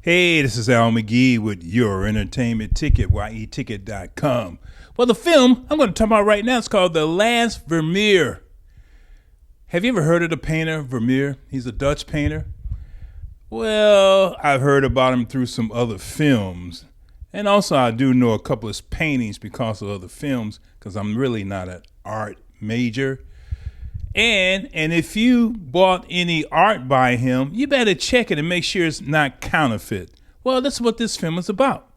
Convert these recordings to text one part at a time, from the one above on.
Hey, this is Al McGee with Your Entertainment Ticket, yeticket.com. Well, the film I'm going to talk about right now is called The Last Vermeer. Have you ever heard of the painter Vermeer? He's a Dutch painter. Well, I've heard about him through some other films. And also I do know a couple of his paintings because of other films, because I'm really not an art major. And if you bought any art by him, you better check it and make sure it's not counterfeit. Well, that's what this film is about.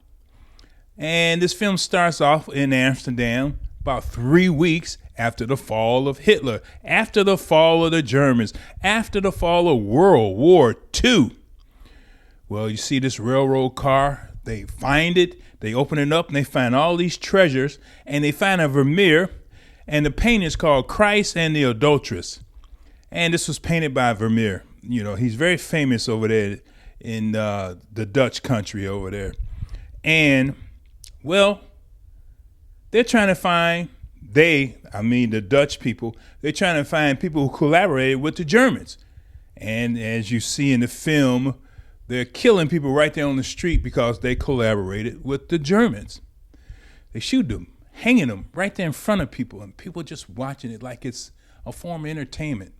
And this film starts off in Amsterdam about 3 weeks after the fall of Hitler, after the fall of the Germans, after the fall of World War II. Well, you see this railroad car, they find it, they open it up, and they find all these treasures, and they find a Vermeer. And the painting is called Christ and the Adulteress. And this was painted by Vermeer. You know, he's very famous over there in the Dutch country over there. And, well, they're trying to find, the Dutch people, they're trying to find people who collaborated with the Germans. And as you see in the film, they're killing people right there on the street because they collaborated with the Germans. They shoot them, hanging them right there in front of people, and people just watching it like it's a form of entertainment.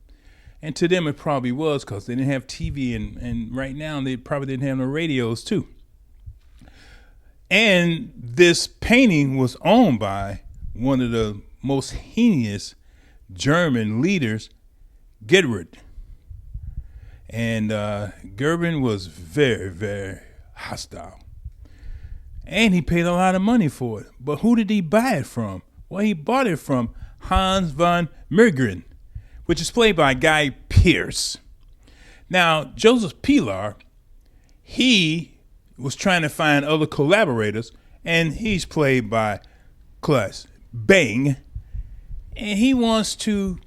And to them it probably was, because they didn't have TV, and right now they probably didn't have no radios too. And this painting was owned by one of the most heinous German leaders, Gerhard. And Gerhard was very, very hostile. And he paid a lot of money for it. But who did he buy it from? Well, he bought it from Hans van Meegeren, which is played by Guy Pearce. Now, Joseph Pilar, he was trying to find other collaborators, and he's played by Klaas Bang. And he wants to,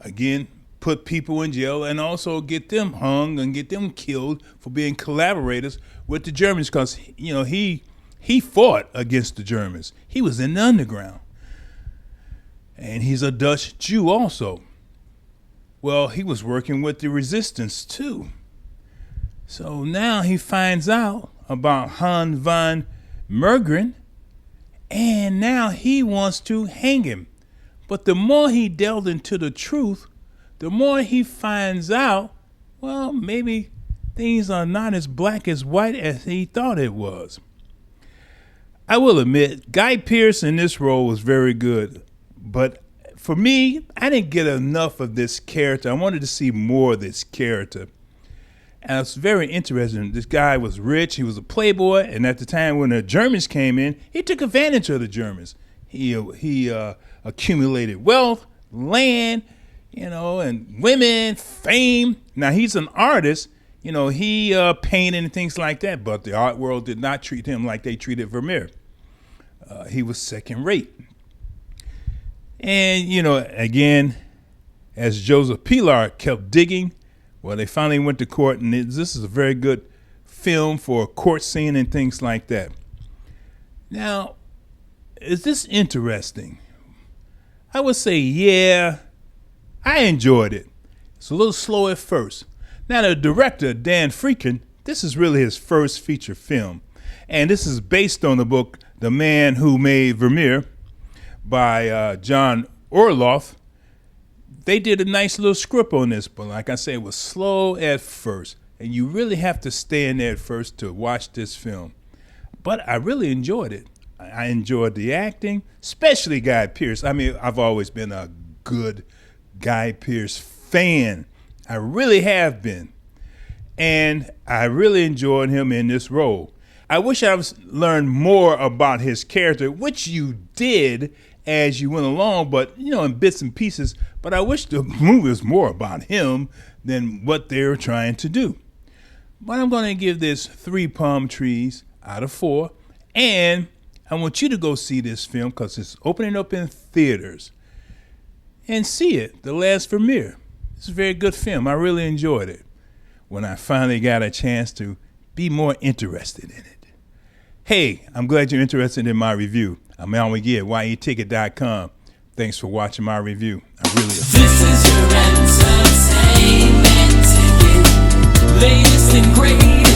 again, put people in jail and also get them hung and get them killed for being collaborators with the Germans, because, you know, he fought against the Germans. He was in the underground. And he's a Dutch Jew also. Well, he was working with the resistance too. So now he finds out about Hans van Meegeren, and now he wants to hang him. But the more he delved into the truth, the more he finds out, well, maybe things are not as black as white as he thought it was. I will admit, Guy Pearce in this role was very good. But for me, I didn't get enough of this character. I wanted to see more of this character. And it's very interesting. This guy was rich. He was a playboy. And at the time when the Germans came in, he took advantage of the Germans. He accumulated wealth, land, and women, fame. Now, he's an artist. He painted and things like that, but the art world did not treat him like they treated Vermeer. He was second rate. And, again, as Joseph Pilar kept digging, well, they finally went to court, and this is a very good film for a court scene and things like that. Now, is this interesting? I would say, yeah, I enjoyed it. It's a little slow at first. Now, the director, Dan Friedkin, this is really his first feature film. And this is based on the book, The Man Who Made Vermeer, by John Orloff. They did a nice little script on this, but like I said, it was slow at first. And you really have to stay in there at first to watch this film. But I really enjoyed it. I enjoyed the acting, especially Guy Pearce. I've always been a good Guy Pearce fan. I really have been. And I really enjoyed him in this role. I wish I learned more about his character, which you did as you went along, but, in bits and pieces. But I wish the movie was more about him than what they were trying to do. But I'm going to give this 3 palm trees out of 4. And I want you to go see this film because it's opening up in theaters. And see it, The Last Vermeer. It's a very good film. I really enjoyed it when I finally got a chance to be more interested in it. Hey, I'm glad you're interested in my review. I'm Al McGee at yeticket.com. Thanks for watching my review. I really appreciate it. This is your entertainment ticket. Latest and greatest.